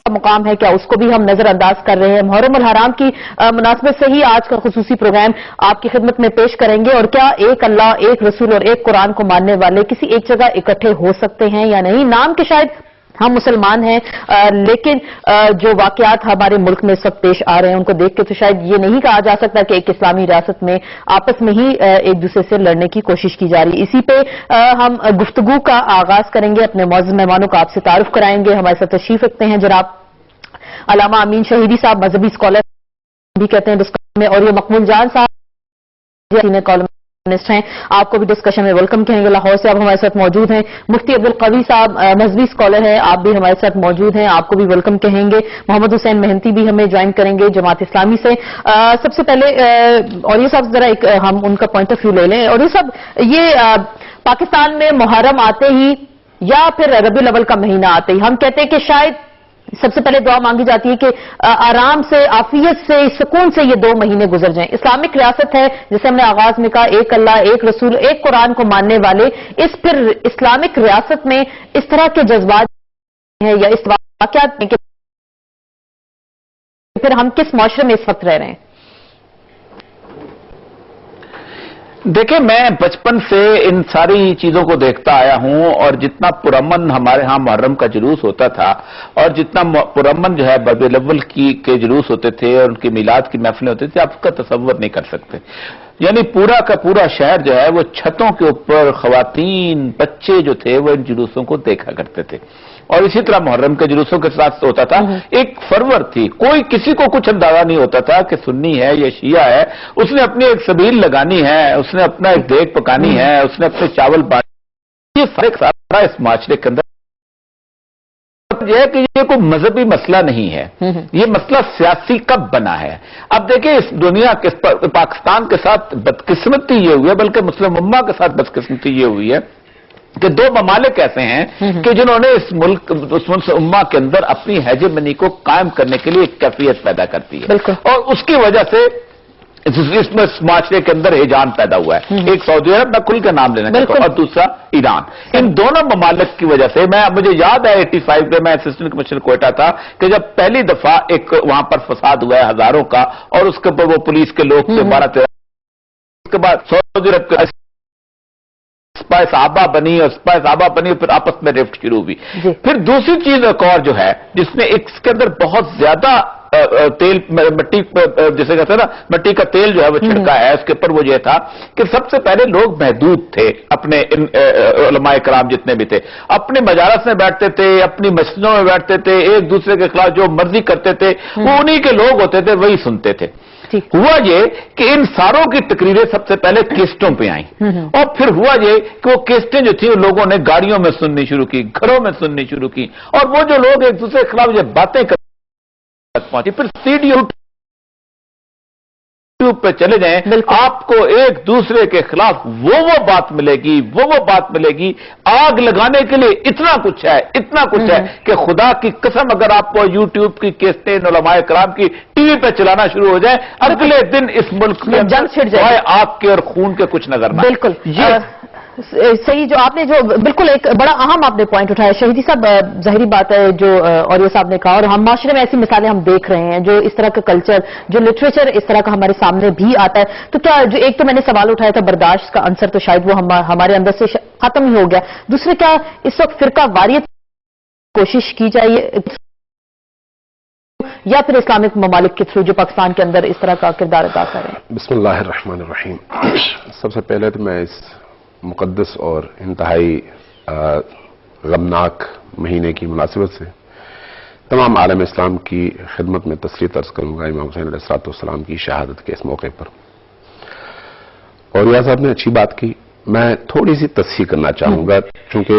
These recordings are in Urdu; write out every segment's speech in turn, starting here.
مقام ہے، کیا اس کو بھی ہم نظر انداز کر رہے ہیں؟ محرم الحرام کی مناسبت سے ہی آج کا خصوصی پروگرام آپ کی خدمت میں پیش کریں گے، اور کیا ایک اللہ، ایک رسول اور ایک قرآن کو ماننے والے کسی ایک جگہ اکٹھے ہو سکتے ہیں یا نہیں؟ نام کے شاید ہم مسلمان ہیں، لیکن جو واقعات ہمارے ملک میں اس وقت پیش آ رہے ہیں ان کو دیکھ کے تو شاید یہ نہیں کہا جا سکتا کہ ایک اسلامی ریاست میں آپس میں ہی ایک دوسرے سے لڑنے کی کوشش کی جا رہی ہے۔ اسی پہ ہم گفتگو کا آغاز کریں گے، اپنے معزز مہمانوں کا آپ سے تعارف کرائیں گے۔ ہمارے ساتھ تشریف رکھتے ہیں جناب علامہ امین شہیدی صاحب، مذہبی اسکالر بھی کہتے ہیں ڈسکشن میں، اور یہ مقبول جان صاحب سینئر کالمسٹ ہیں، آپ کو بھی ڈسکشن میں ویلکم کہیں گے۔ لاہور سے آپ ہمارے ساتھ موجود ہیں۔ مفتی عبدالقوی صاحب مذہبی اسکالر ہیں، آپ بھی ہمارے ساتھ موجود ہیں، آپ کو بھی ویلکم کہیں گے۔ محمد حسین مہنتی بھی ہمیں جوائن کریں گے جماعت اسلامی سے۔ سب سے پہلے اور یہ صاحب ذرا ایک ہم ان کا پوائنٹ آف ویو لے لیں، اور یہ سب یہ پاکستان میں محرم آتے ہی یا پھر ربیع الاول کا مہینہ آتے ہی ہم کہتے ہیں کہ شاید سب سے پہلے دعا مانگی جاتی ہے کہ آرام سے، عافیت سے، سکون سے یہ 2 مہینے گزر جائیں۔ اسلامک ریاست ہے، جیسے ہم نے آغاز میں کہا، ایک اللہ، ایک رسول، ایک قرآن کو ماننے والے، اس پھر اسلامک ریاست میں اس طرح کے جذبات ہیں یا اس واقعات میں کہ پھر ہم کس معاشرے میں اس وقت رہ رہے ہیں؟ دیکھیں، میں بچپن سے ان ساری چیزوں کو دیکھتا آیا ہوں، اور جتنا پرامن ہمارے ہاں محرم کا جلوس ہوتا تھا اور جتنا پرامن جو ہے ربیع الاول کے جلوس ہوتے تھے اور ان کی میلاد کی محفلیں ہوتی تھیں، آپ اس کا تصور نہیں کر سکتے۔ یعنی پورا کا پورا شہر جو ہے وہ چھتوں کے اوپر خواتین، بچے جو تھے وہ ان جلوسوں کو دیکھا کرتے تھے، اور اسی طرح محرم کے جلوسوں کے ساتھ ہوتا تھا۔ ایک فرور تھی، کوئی کسی کو کچھ اندازہ نہیں ہوتا تھا کہ سنی ہے یا شیعہ ہے، اس نے اپنی ایک سبیل لگانی ہے، اس نے اپنا ایک دیگ پکانی ہے، اس نے اپنے چاول بانٹنے، یہ فرق سارا اس معاشرے کے اندر یہ ہے کہ یہ کوئی مذہبی مسئلہ نہیں ہے، یہ مسئلہ سیاسی کب بنا ہے۔ اب دیکھیں، اس دنیا کے پاکستان کے ساتھ بدقسمتی یہ ہوئی ہے، بلکہ مسلم امہ کے ساتھ بدقسمتی یہ ہوئی ہے کہ 2 ممالک ایسے ہیں کہ جنہوں نے اس ملک، اس مسلم امہ کے اندر اپنی ہیجمنی کو قائم کرنے کے لیے ایک کیفیت پیدا کرتی ہے، اور اس کی وجہ سے اس میں معاشرے کے اندر ہیجان پیدا ہوا ہے۔ ایک سعودی عرب، میں کھل کے نام لینا چاہتا ہوں، اور دوسرا ایران۔ ان دونوں ممالک کی وجہ سے مجھے یاد ہے 85 میں اسسٹنٹ کمشنر کوئٹہ تھا کہ جب پہلی دفعہ ایک وہاں پر فساد ہوا ہے ہزاروں کا، اور اس کے اوپر وہ پولیس کے لوگ تھے 12-13، اس کے بعد سعودی عرب کے سپاہ صحابہ بنی اور پھر آپس میں رفٹ شروع ہوئی۔ پھر دوسری چیز ایک اور جو ہے جس نے اس کے اندر بہت زیادہ تیل، مٹی، جسے کہتے ہیں نا، مٹی کا تیل جو ہے وہ چھڑکا ہے اس کے اوپر، وہ یہ تھا کہ سب سے پہلے لوگ محدود تھے، اپنے علماء کرام جتنے بھی تھے اپنے مجالس میں بیٹھتے تھے، اپنی مسجدوں میں بیٹھتے تھے، ایک دوسرے کے خلاف جو مرضی کرتے تھے وہ انہی کے لوگ ہوتے تھے، وہی سنتے تھے۔ ہوا یہ کہ ان ساروں کی تقریریں سب سے پہلے کیسٹوں پہ آئیں، اور پھر ہوا یہ کہ وہ کیسٹیں جو تھیں لوگوں نے گاڑیوں میں سننی شروع کی، گھروں میں سننی شروع کی، اور وہ جو لوگ ایک دوسرے کے خلاف یہ باتیں کرتے پہنچی، پھر سیڈی یوٹیوب پہ چلے جائیں، آپ کو ایک دوسرے کے خلاف وہ بات ملے گی، وہ بات ملے گی، آگ لگانے کے لیے اتنا کچھ ہے کہ خدا کی قسم اگر آپ کو یوٹیوب کی کیسٹیں علماء کرام کی ٹی وی پہ چلانا شروع ہو جائے، اگلے دن اس ملک میں جنگ چھڑ جائے، آگ کے اور خون کے کچھ نظر نہ۔ بالکل صحیح، جو آپ نے جو بالکل ایک بڑا اہم آپ نے پوائنٹ اٹھایا شہیدی صاحب، ظاہری بات ہے جو اوریہ صاحب نے کہا، اور ہم معاشرے میں ایسی مثالیں ہم دیکھ رہے ہیں، جو اس طرح کا کلچر، جو لٹریچر اس طرح کا ہمارے سامنے بھی آتا ہے، تو کیا جو ایک تو میں نے سوال اٹھایا تھا برداشت کا عنصر، تو شاید وہ ہمارے اندر سے ختم ہی ہو گیا۔ دوسرے، کیا اس وقت فرقہ واریت کوشش کی جائے یا پھر اسلامک ممالک کے تھرو جو پاکستان کے اندر اس طرح کا کردار ادا کر رہے ہیں؟ بسم اللہ الرحمن الرحیم۔ سب سے پہلے تو میں اس مقدس اور انتہائی غمناک مہینے کی مناسبت سے تمام عالم اسلام کی خدمت میں تسلیت عرض کروں گا امام حسین علیہ السلام کی شہادت کے اس موقع پر۔ اور ریاض صاحب نے اچھی بات کی، میں تھوڑی سی تصحیح کرنا چاہوں گا، چونکہ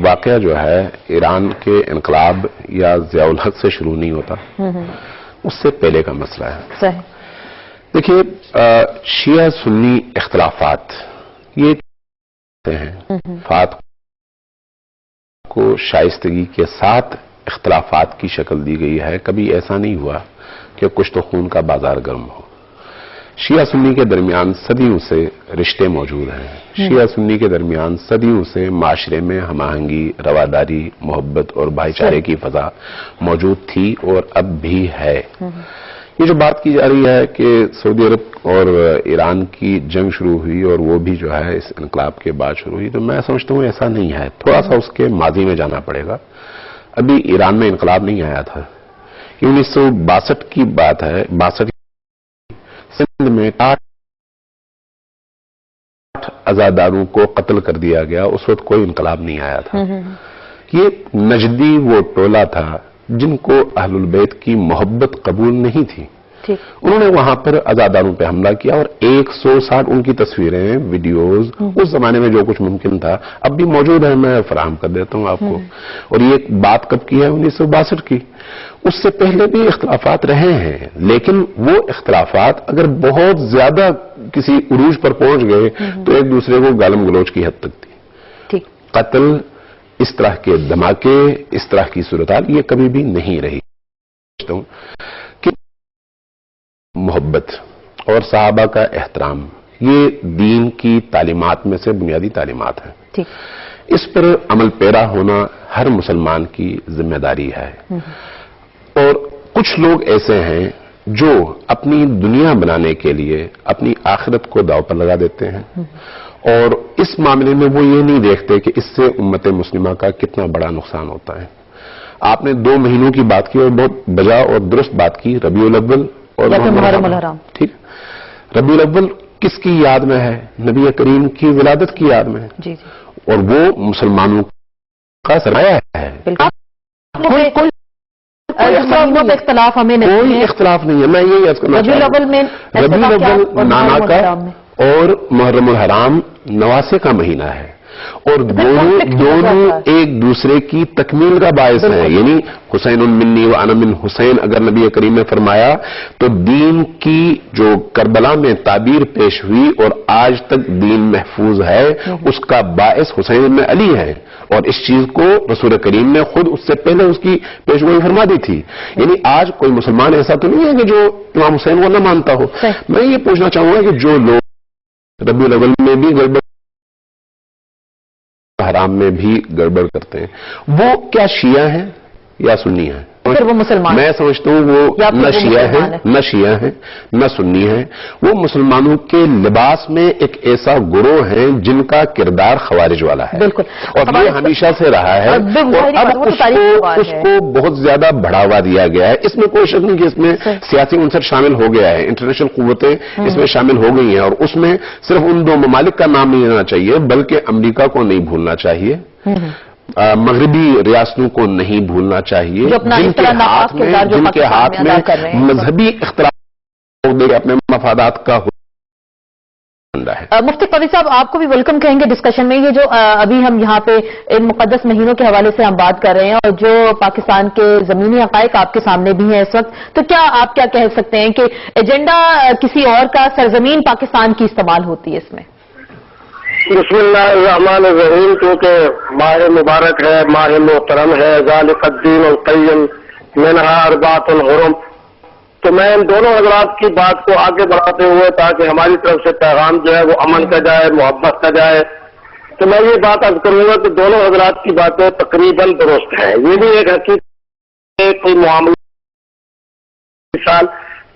واقعہ جو ہے ایران کے انقلاب یا ضیاء الحق سے شروع نہیں ہوتا، اس سے پہلے کا مسئلہ ہے۔ دیکھیے، شیعہ سنی اختلافات یہ ہیں، فات کو شائستگی کے ساتھ اختلافات کی شکل دی گئی ہے، کبھی ایسا نہیں ہوا کہ کچھ تو خون کا بازار گرم ہو۔ شیعہ سنی کے درمیان صدیوں سے رشتے موجود ہیں. شیعہ سنی کے درمیان صدیوں سے معاشرے میں ہم آہنگی، رواداری، محبت اور بھائی چارے کی فضا موجود تھی اور اب بھی ہے. یہ جو بات کی جا رہی ہے کہ سعودی عرب اور ایران کی جنگ شروع ہوئی اور وہ بھی جو ہے اس انقلاب کے بعد شروع ہوئی، تو میں سمجھتا ہوں ایسا نہیں ہے. تھوڑا سا اس کے ماضی میں جانا پڑے گا. ابھی ایران میں انقلاب نہیں آیا تھا. یہ 1962 کی بات ہے. 62 سندھ میں 8 عزاداروں کو قتل کر دیا گیا. اس وقت کوئی انقلاب نہیں آیا تھا. یہ نجدی وہ ٹولہ تھا جن کو اہل البیت کی محبت قبول نہیں تھی. انہوں نے وہاں پر عزاداروں پہ حملہ کیا اور 160 ان کی تصویریں، ویڈیوز، اس زمانے میں جو کچھ ممکن تھا اب بھی موجود ہے. میں فراہم کر دیتا ہوں آپ کو. اور یہ بات کب کی ہے؟ 1962 کی. اس سے پہلے بھی اختلافات رہے ہیں، لیکن وہ اختلافات اگر بہت زیادہ کسی عروج پر پہنچ گئے تو ایک دوسرے کو گالم گلوچ کی حد تک تھی. قتل، اس طرح کے دھماکے، اس طرح کی صورتحال یہ کبھی بھی نہیں رہی. کہ محبت اور صحابہ کا احترام یہ دین کی تعلیمات میں سے بنیادی تعلیمات ہیں. اس پر عمل پیرا ہونا ہر مسلمان کی ذمہ داری ہے. اور کچھ لوگ ایسے ہیں جو اپنی دنیا بنانے کے لیے اپنی آخرت کو داؤ پر لگا دیتے ہیں، اور اس معاملے میں وہ یہ نہیں دیکھتے کہ اس سے امت مسلمہ کا کتنا بڑا نقصان ہوتا ہے. آپ نے 2 مہینوں کی بات کی اور بہت بجا اور درست بات کی، ربیع الاول اور محرم الحرام. ٹھیک. ربیع الاول کس کی یاد میں ہے؟ نبی کریم کی ولادت کی یاد میں ہے. اور وہ مسلمانوں کا سرمایہ ہے. کوئی اختلاف ہمیں نہیں، کوئی اختلاف نہیں ہے. میں یہی عرض کرنا چاہتا ہوں، ربیع الاول نانا کا اور محرم الحرام نواسے کا مہینہ ہے، اور دونوں ایک دوسرے کی تکمیل کا باعث ہیں. یعنی حسین منی و انا من حسین اگر نبی کریم نے فرمایا تو دین کی جو کربلا میں تعبیر پیش ہوئی اور آج تک دین محفوظ ہے، اس کا باعث حسین بن علی ہے. اور اس چیز کو رسول کریم نے خود اس سے پہلے اس کی پیشگوئی فرما دی تھی. یعنی آج کوئی مسلمان ایسا تو نہیں ہے کہ جو امام حسین کو نہ مانتا ہو. میں یہ پوچھنا چاہوں گا کہ جو لوگ ربیع الاول میں بھی گڑبڑ، حرام میں بھی گڑبڑ کرتے ہیں، وہ کیا شیعہ ہیں یا سنی ہیں؟ وہ مسلمان. میں سمجھتا ہوں وہ نہ شیعہ ہیں نہ سنی ہیں. وہ مسلمانوں کے لباس میں ایک ایسا گروہ ہے جن کا کردار خوارج والا ہے. بالکل. اور یہ ہمیشہ سے رہا ہے، اور اب اس کو بہت زیادہ بڑھاوا دیا گیا ہے. اس میں کوئی شک نہیں کہ اس میں سیاسی عنصر شامل ہو گیا ہے، انٹرنیشنل قوتیں اس میں شامل ہو گئی ہیں. اور اس میں صرف ان 2 ممالک کا نام نہیں لینا چاہیے بلکہ امریکہ کو نہیں بھولنا چاہیے، مغربی ریاستوں کو نہیں بھولنا چاہیے، جن کے ہاتھ میں مذہبی اختلاف اپنے مفادات کا ہے. مفتی قاضی صاحب، آپ کو بھی ویلکم کہیں گے ڈسکشن میں. یہ جو ابھی ہم یہاں پہ ان مقدس مہینوں کے حوالے سے ہم بات کر رہے ہیں اور جو پاکستان کے زمینی حقائق آپ کے سامنے بھی ہیں اس وقت، تو کیا آپ کیا کہہ سکتے ہیں کہ ایجنڈا کسی اور کا سرزمین پاکستان کی استعمال ہوتی ہے اس میں؟ بسم اللہ الرحمن الرحیم. کیونکہ ماہ مبارک ہے، ماہ محترم ہے، ذالک الدین القیم منہا اربعۃ حرم، تو میں ان دونوں حضرات کی بات کو آگے بڑھاتے ہوئے تاکہ ہماری طرف سے پیغام جو ہے وہ امن کا جائے، محبت کا جائے، تو میں یہ بات عرض کروں گا کہ دونوں حضرات کی باتیں تقریباً درست ہیں. یہ بھی ایک حقیقت کوئی معاملہ 20 سال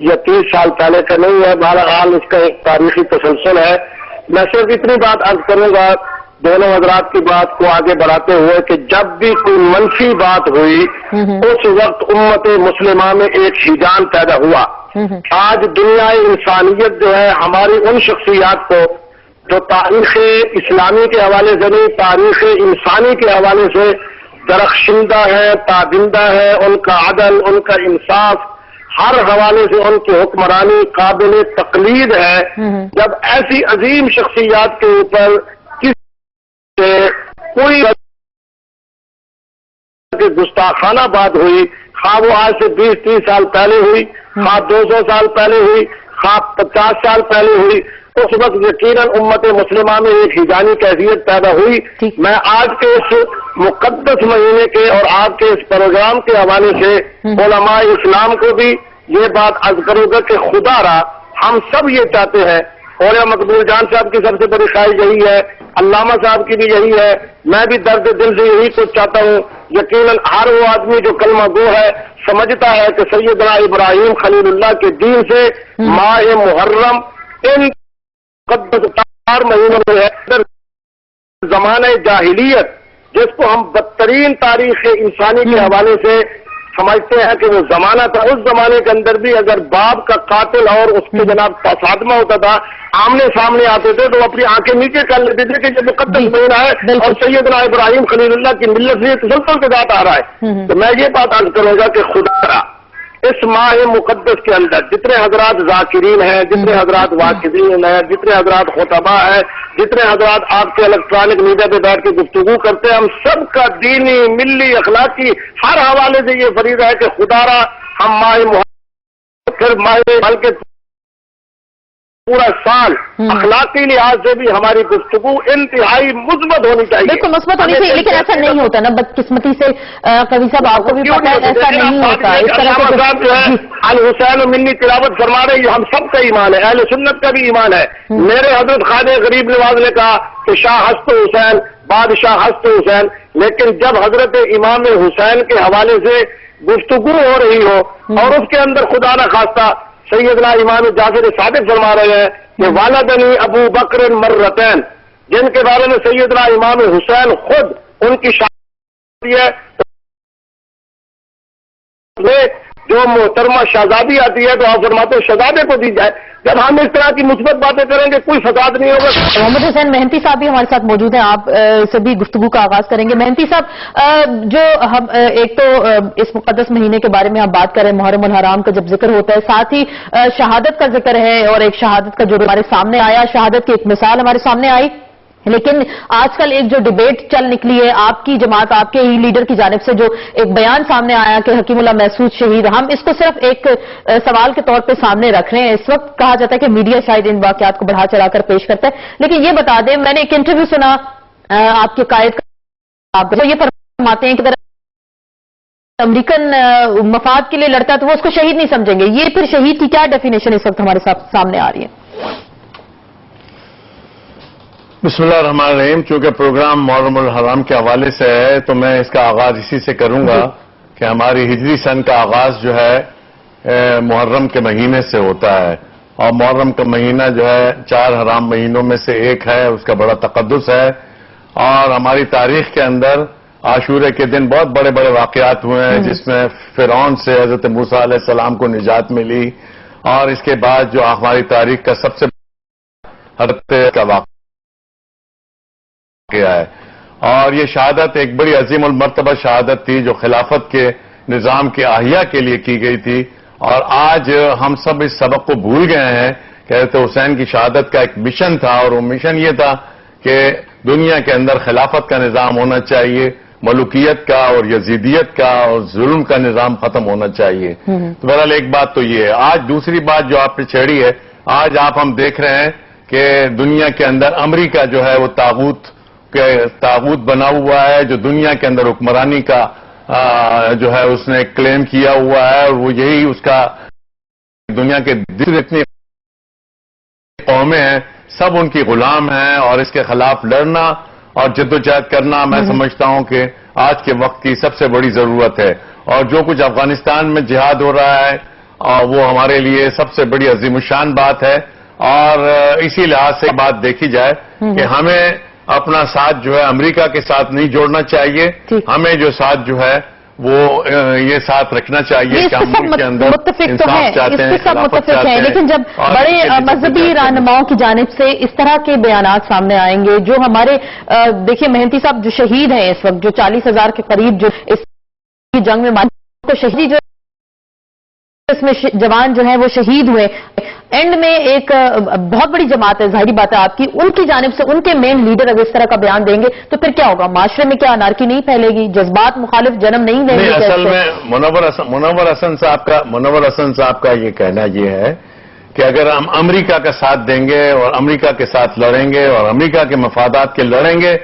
یا 30 سال پہلے کا نہیں ہے، بہرحال اس کا ایک تاریخی تسلسل ہے. میں صرف اتنی بات عرض کروں گا دونوں حضرات کی بات کو آگے بڑھاتے ہوئے کہ جب بھی کوئی منفی بات ہوئی اس وقت امت مسلمہ میں ایک ہیجان پیدا ہوا. آج دنیا انسانیت جو ہے ہماری ان شخصیات کو جو تاریخ اسلامی کے حوالے سے نہیں، تاریخ انسانی کے حوالے سے درخشندہ ہے، تابندہ ہے، ان کا عدل، ان کا انصاف، ہر حوالے سے ان کی حکمرانی قابل تقلید ہے. جب ایسی عظیم شخصیات کے اوپر کوئی گستاخانہ بات ہوئی، خواہ وہ آج سے 20-30 سال پہلے ہوئی، خواہ 200 سال پہلے ہوئی، خواہ 50 سال پہلے ہوئی، اس وقت یقیناً امت مسلمہ میں ایک ہیجانی کیفیت پیدا ہوئی. میں آج کے اس مقدس مہینے کے اور آپ کے اس پروگرام کے حوالے سے علماء اسلام کو بھی یہ بات عرض کروں گا کہ خدا را ہم سب یہ چاہتے ہیں، اور مقبول جان صاحب کی سب سے بڑی خواہش یہی ہے، علامہ صاحب کی بھی یہی ہے، میں بھی درد دل سے یہی کچھ چاہتا ہوں۔ یقیناً ہر وہ آدمی جو کلمہ گو ہے سمجھتا ہے کہ سیدنا ابراہیم خلیل اللہ کے دین سے ماہ محرم ان مقدس 4 مہینوں میں ہے، زمانہ جاہلیت جس کو ہم بدترین تاریخ انسانی کے حوالے سے سمجھتے ہیں کہ وہ زمانہ تھا، اس زمانے کے اندر بھی اگر باپ کا قاتل اور اس کے جناب تصادمہ ہوتا تھا، آمنے سامنے آتے تھے تو اپنی آنکھیں نیچے کر لیتے تھے کہ یہ مقدس مہینہ ہے اور سیدنا ابراہیم خلیل اللہ کی ملت سے تسلسل کے ساتھ آ رہا ہے۔ تو میں یہ بات عرض کروں گا کہ خدا اس ماہ مقدس کے اندر جتنے حضرات ذاکرین ہیں، جتنے حضرات واقعین ہیں، جتنے حضرات خطبہ ہیں، جتنے حضرات آپ کے الیکٹرانک میڈیا پہ بیٹھ کے گفتگو کرتے ہیں، ہم سب کا دینی، ملی، اخلاقی ہر حوالے سے یہ فریضہ ہے کہ خدا را ہم ماہ محرم پھر ماہ بلکہ پورا سال اخلاقی لحاظ سے بھی ہماری گفتگو انتہائی مثبت ہونی چاہیے۔ بالکل مثبت ہونی چاہیے، لیکن ایسا نہیں ہوتا نا، بدقسمتی سے قوی صاحب آپ کو بھی پتا ہے ایسا نہیں ہوتا۔ اس طرح صاحب جو ہے الحسین منی تلاوت فرما رہے ہیں، ہم سب کا ایمان ہے، اہل سنت کا بھی ایمان ہے۔ میرے حضرت خواجہ غریب نواز نے کہا کہ شاہ ہست حسین بادشاہ ہست حسین، لیکن جب حضرت امام حسین کے حوالے سے گفتگو ہو رہی ہو اور اس کے اندر خدا نہ خواستہ سیدنا امام جعفر صادق فرما رہے ہیں کہ والدنی ابو بکر مرتین، جن کے بارے میں سیدنا امام حسین خود ان کی شادی ہے، جو محترمہ شہزادی آتی ہے تو آپ فرماتے ہیں شہزادے کو دی جائے۔ جب ہم اس طرح کی مثبت باتیں کریں گے کوئی فساد نہیں ہوگا۔ محمد حسین مہنتی صاحب بھی ہمارے ساتھ موجود ہیں، آپ سے بھی گفتگو کا آغاز کریں گے۔ مہنتی صاحب، جو ہم ایک تو اس مقدس مہینے کے بارے میں آپ بات کریں، محرم الحرام کا جب ذکر ہوتا ہے، ساتھ ہی شہادت کا ذکر ہے، اور ایک شہادت کا جو ہمارے سامنے آیا، شہادت کی ایک مثال ہمارے سامنے آئی، لیکن آج کل ایک جو ڈیبیٹ چل نکلی ہے آپ کی جماعت، آپ کے ہی لیڈر کی جانب سے جو ایک بیان سامنے آیا کہ حکیم اللہ محسود شہید، ہم اس کو صرف ایک سوال کے طور پہ سامنے رکھ رہے ہیں۔ اس وقت کہا جاتا ہے کہ میڈیا شاید ان واقعات کو بڑھا چڑھا کر پیش کرتا ہے، لیکن یہ بتا دیں، میں نے ایک انٹرویو سنا آپ کے قائد کا، وہ یہ فرماتے ہیں کہ اگر امریکن مفاد کے لیے لڑتا ہے تو وہ اس کو شہید نہیں سمجھیں گے، یہ پھر شہید کی کیا ڈیفینیشن اس وقت ہمارے سامنے آ رہی ہے؟ بسم اللہ الرحمن الرحیم۔ چونکہ پروگرام محرم الحرام کے حوالے سے ہے تو میں اس کا آغاز اسی سے کروں گا کہ ہماری ہجری سن کا آغاز جو ہے محرم کے مہینے سے ہوتا ہے، اور محرم کا مہینہ جو ہے 4 حرام مہینوں میں سے ایک ہے، اس کا بڑا تقدس ہے، اور ہماری تاریخ کے اندر عاشورے کے دن بہت بڑے بڑے واقعات ہوئے ہیں، جس میں فرعون سے حضرت موسیٰ علیہ السلام کو نجات ملی، اور اس کے بعد جو ہماری تاریخ کا سب سے حضرت کا واقعہ ہے، اور یہ شہادت ایک بڑی عظیم المرتبہ شہادت تھی جو خلافت کے نظام کے احیاء کے لیے کی گئی تھی، اور آج ہم سب اس سبق کو بھول گئے ہیں کہ حضرت حسین کی شہادت کا ایک مشن تھا، اور وہ مشن یہ تھا کہ دنیا کے اندر خلافت کا نظام ہونا چاہیے، ملوکیت کا اور یزیدیت کا اور ظلم کا نظام ختم ہونا چاہیے۔ تو بہرحال ایک بات تو یہ ہے۔ آج دوسری بات جو آپ نے چھیڑی ہے، آج ہم دیکھ رہے ہیں کہ دنیا کے اندر امریکہ جو ہے وہ تاغوت بنا ہوا ہے، جو دنیا کے اندر حکمرانی کا جو ہے اس نے کلیم کیا ہوا ہے، اور وہ یہی اس کا دنیا کے جتنی قومیں ہیں سب ان کی غلام ہیں، اور اس کے خلاف لڑنا اور جدوجہد کرنا میں سمجھتا ہوں کہ آج کے وقت کی سب سے بڑی ضرورت ہے۔ اور جو کچھ افغانستان میں جہاد ہو رہا ہے وہ ہمارے لیے سب سے بڑی عظیم الشان بات ہے، اور اسی لحاظ سے بات دیکھی جائے کہ ہمیں اپنا ساتھ جو ہے امریکہ کے ساتھ نہیں جوڑنا چاہیے، ہمیں جو ساتھ جو ہے وہ یہ ساتھ رکھنا چاہیے کہ ہم ملک کے اندر انصاف چاہتے ہیں، خلافت چاہتے ہیں۔ لیکن جب بڑے مذہبی رہنماؤں کی جانب سے اس طرح کے بیانات سامنے آئیں گے، جو ہمارے دیکھیے مہنتی صاحب جو شہید ہیں اس وقت، جو 40,000 کے قریب جو اس جنگ میں کو شہیدی جو اس میں جوان جو ہیں وہ شہید ہوئے، اینڈ میں ایک بہت بڑی جماعت ہے، ظاہری بات ہے آپ کی، ان کی جانب سے ان کے مین لیڈر اگر اس طرح کا بیان دیں گے تو پھر کیا ہوگا؟ معاشرے میں کیا انارکی نہیں پھیلے گی؟ جذبات مخالف جنم نہیں لیں گے؟ اصل میں منور حسن صاحب کا یہ کہنا یہ ہے کہ اگر ہم امریکہ کا ساتھ دیں گے اور امریکہ کے ساتھ لڑیں گے اور امریکہ کے مفادات کے لڑیں گے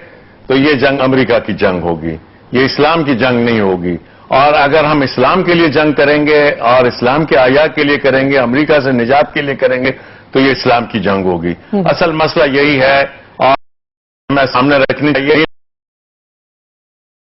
تو یہ جنگ امریکہ کی جنگ ہوگی، یہ اسلام کی جنگ نہیں ہوگی، اور اگر ہم اسلام کے لیے جنگ کریں گے اور اسلام کے احیا کے لیے کریں گے، امریکہ سے نجات کے لیے کریں گے، تو یہ اسلام کی جنگ ہوگی. اصل مسئلہ یہی ہے اور میں سامنے رکھنی چاہیے،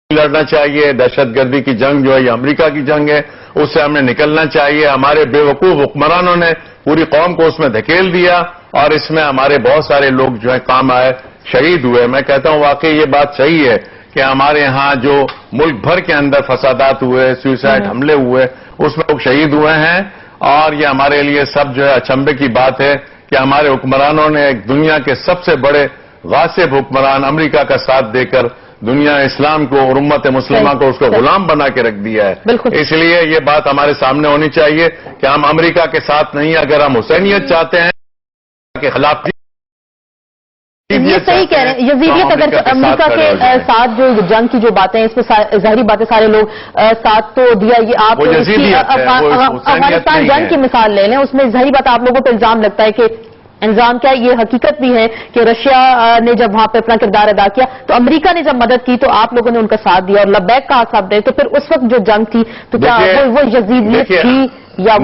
لڑنا چاہیے. دہشت گردی کی جنگ جو ہے یہ امریکہ کی جنگ ہے، اس سے ہمیں نکلنا چاہیے. ہمارے بے وقوف حکمرانوں نے پوری قوم کو اس میں دھکیل دیا اور اس میں ہمارے بہت سارے لوگ جو ہے کام آئے، شہید ہوئے. میں کہتا ہوں واقعی یہ بات صحیح ہے کہ ہمارے ہاں جو ملک بھر کے اندر فسادات ہوئے، سوئسائڈ حملے ہوئے، اس میں لوگ شہید ہوئے ہیں. اور یہ ہمارے لیے سب جو ہے اچنبے کی بات ہے کہ ہمارے حکمرانوں نے ایک دنیا کے سب سے بڑے غاصب حکمران امریکہ کا ساتھ دے کر دنیا اسلام کو اور امت مسلمہ کو اس کو غلام بنا کے رکھ دیا ہے. اس لیے یہ بات ہمارے سامنے ہونی چاہیے کہ ہم امریکہ کے ساتھ نہیں، اگر ہم حسینیت چاہتے ہیں کے خلاف. یہ صحیح کہہ رہے ہیں. یزیدیت اگر امریکہ کے ساتھ جو جنگ کی جو باتیں اس میں ظاہری باتیں سارے لوگ ساتھ تو دیا. یہ آپ افغانستان جنگ کی مثال لے لیں، اس میں ظاہری بات آپ لوگوں پہ الزام لگتا ہے کہ الزام کیا، یہ حقیقت بھی ہے کہ رشیا نے جب وہاں پہ اپنا کردار ادا کیا تو امریکہ نے جب مدد کی تو آپ لوگوں نے ان کا ساتھ دیا اور لبیک کا ساتھ دیا. تو پھر اس وقت جو جنگ تھی تو کیا وہ یزیدیت تھی یا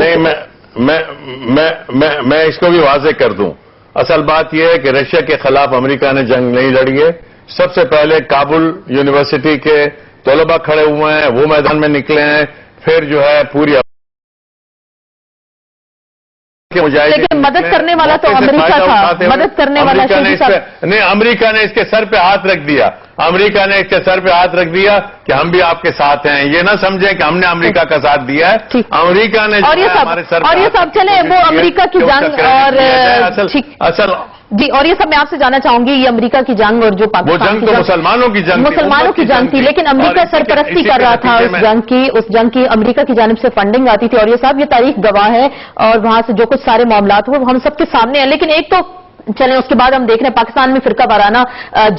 میں اس کو بھی واضح کر دوں. اصل بات یہ ہے کہ رشیا کے خلاف امریکہ نے جنگ نہیں لڑی ہے. سب سے پہلے کابل یونیورسٹی کے طلباء کھڑے ہوئے ہیں، وہ میدان میں نکلے ہیں. پھر جو ہے پوری لیکن مدد کرنے والا تو امریکہ تھا، مدد کرنے والا نہیں. امریکہ نے اس کے سر پہ ہاتھ رکھ دیا. امریکہ نے اس کے سر پہ ہاتھ رکھ دیا کہ ہم بھی آپ کے ساتھ ہیں. یہ نہ سمجھیں کہ ہم نے امریکہ کا ساتھ دیا ہے. امریکہ نے ہمارے سر اور یہ سب چلے وہ امریکہ کی جنگ اور اصل جی. اور یہ سب میں آپ سے جاننا چاہوں گی، یہ امریکہ کی جنگ اور جو پاکستان کی مسلمانوں کی جنگ تھی، لیکن امریکہ سرپرستی کر رہا تھا اس جنگ کی امریکہ کی جانب سے فنڈنگ آتی تھی. اور یہ صاحب یہ تاریخ گواہ ہے اور وہاں سے جو کچھ سارے معاملات ہوئے وہ ہم سب کے سامنے ہیں. لیکن ایک تو چلیں اس کے بعد ہم دیکھ رہے ہیں پاکستان میں فرقہ وارانہ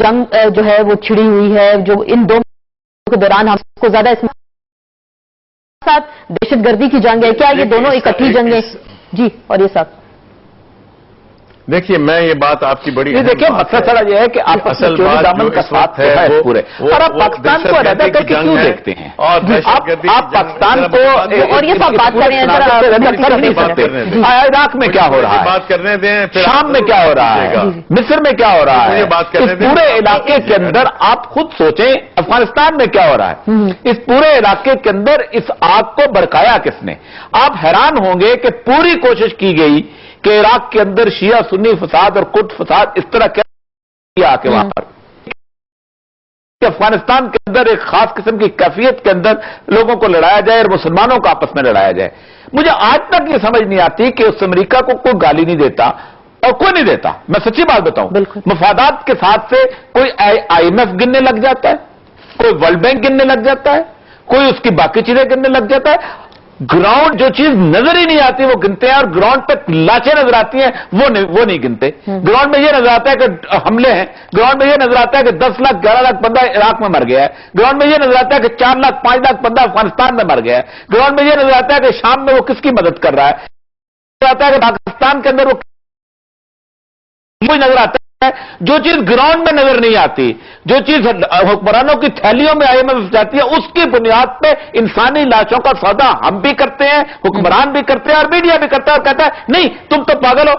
جنگ جو ہے وہ چھڑی ہوئی ہے، جو ان دو کے دوران ہم کو زیادہ اس ساتھ دہشت گردی کی جنگ ہے. کیا یہ دونوں اکٹھی جنگیں؟ جی. اور یہ سب دیکھیے میں یہ بات آپ کی بڑی دیکھیں مسئلہ یہ ہے کہ آپ اصل دامن کا ساتھ ہے پورے اور آپ پاکستان کو علیحدہ کر کے کیوں دیکھتے ہیں؟ آپ پاکستان کو اور یہ سب بات کریں عراق میں کیا ہو رہا ہے، بات کرنے دیں، شام میں کیا ہو رہا ہے، مصر میں کیا ہو رہا ہے، اس پورے علاقے کے اندر آپ خود سوچیں افغانستان میں کیا ہو رہا ہے. اس پورے علاقے کے اندر اس آگ کو بھڑکایا کس نے؟ آپ حیران ہوں گے کہ پوری کوشش کی گئی کہ عراق کے اندر شیعہ سنی فساد اور کٹ فساد اس طرح کیا کہ وہاں پر افغانستان کے اندر ایک خاص قسم کی کیفیت کے اندر لوگوں کو لڑایا جائے اور مسلمانوں کو آپس میں لڑایا جائے. مجھے آج تک یہ سمجھ نہیں آتی کہ اس امریکہ کو کوئی گالی نہیں دیتا اور کوئی نہیں دیتا. میں سچی بات بتاؤں، مفادات کے ساتھ سے کوئی آئی ایم ایف گننے لگ جاتا ہے، کوئی ورلڈ بینک گننے لگ جاتا ہے، کوئی اس کی باقی چیزیں گننے لگ جاتا ہے. گراؤنڈ جو چیز نظر ہی نہیں آتی وہ گنتے ہیں، اور گراؤنڈ پہ لاچیں نظر آتی ہیں وہ نہیں گنتے. گراؤنڈ میں یہ نظر آتا ہے کہ حملے ہیں، گراؤنڈ میں یہ نظر آتا ہے کہ 10 لاکھ 11 لاکھ بندہ عراق میں مر گیا ہے، گراؤنڈ میں یہ نظر آتا ہے کہ 4 لاکھ 5 لاکھ بندہ افغانستان میں مر گیا ہے، گراؤنڈ میں یہ نظر آتا ہے کہ شام میں وہ کس کی مدد کر رہا ہے، نظر آتا ہے کہ پاکستان کے اندر وہ نظر آتا ہے. جو چیز گراؤنڈ میں نظر نہیں آتی، جو چیز حکمرانوں کی تھیلیوں میں آئی میں جاتی ہے، اس کی بنیاد پہ انسانی لاشوں کا سودا ہم بھی کرتے ہیں، حکمران بھی کرتے ہیں اور میڈیا بھی کرتا ہے اور کہتا ہے نہیں تم تو پاگل ہو،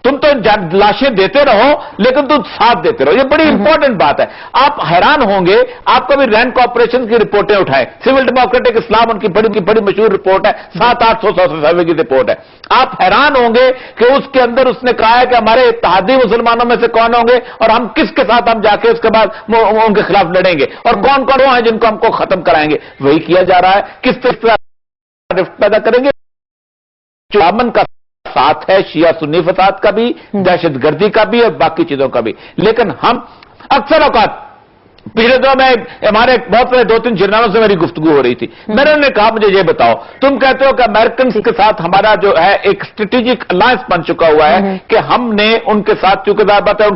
تم تو لاشیں دیتے رہو لیکن تم ساتھ دیتے رہو. یہ بڑی امپورٹنٹ بات ہے. آپ حیران ہوں گے، آپ کبھی رینک آپریشن کی رپورٹیں اٹھائیں، سول ڈیموکریٹک اسلام ان کی بڑی مشہور رپورٹ ہے، 700-800 صفحے کی رپورٹ ہے. آپ حیران ہوں گے کہ اس کے اندر اس نے کہا ہے کہ ہمارے اتحادی مسلمانوں میں سے کون ہوں گے اور ہم کس کے ساتھ ہم جا کے اس کے بعد ان کے خلاف لڑیں گے اور کون کون وہ ہیں جن کو ہم کو ختم کرائیں گے. وہی کیا جا رہا ہے. کس طرح پیدا کریں گے؟ جو امن کا ساتھ ہے شیعہ سنی فساد کا بھی، دہشت گردی کا بھی اور باقی چیزوں کا بھی. لیکن ہم اکثر اوقات پچھلے دنوں میں ہمارے بہت سارے 2-3 جرنالوں سے میری گفتگو ہو رہی تھی. میں نے انہیں کہا مجھے یہ بتاؤ، تم کہتے ہو کہ امریکن کے ساتھ ہمارا جو ہے ایک اسٹریٹجک الائنس بن چکا ہوا ہے کہ ہم نے ان کے ساتھ چونکہ بات ہے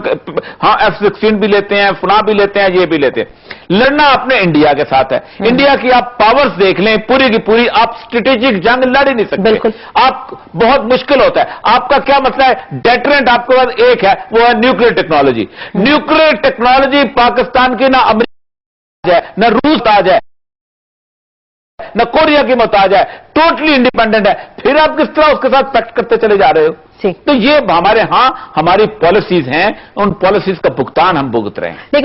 ہاں F-16 بھی لیتے ہیں، فلاں بھی لیتے ہیں، یہ بھی لیتے ہیں. لڑنا اپنے انڈیا کے ساتھ ہے. انڈیا کی آپ پاورز دیکھ لیں پوری کی پوری، آپ اسٹریٹجک جنگ لڑ ہی نہیں سکتے. آپ بہت مشکل ہوتا ہے. آپ کا کیا مسئلہ ہے؟ ڈیٹرنٹ آپ کے پاس ایک ہے، وہ ہے nuclear technology. Nuclear technology Pakistan کی نہ امریکہ ہے نہ روس تاج ہے. نہ کوریا کی محتاج ہے, ٹوٹلی انڈیپینڈنٹ ہے, پھر آپ کس طرح اس کے ساتھ پیکٹ کرتے چلے جا رہے ہو؟ تو یہ ہمارے ہاں ہماری پالیسیز ہیں, ان پالیسیز کا بھگتان ہم بھگت رہے ہیں.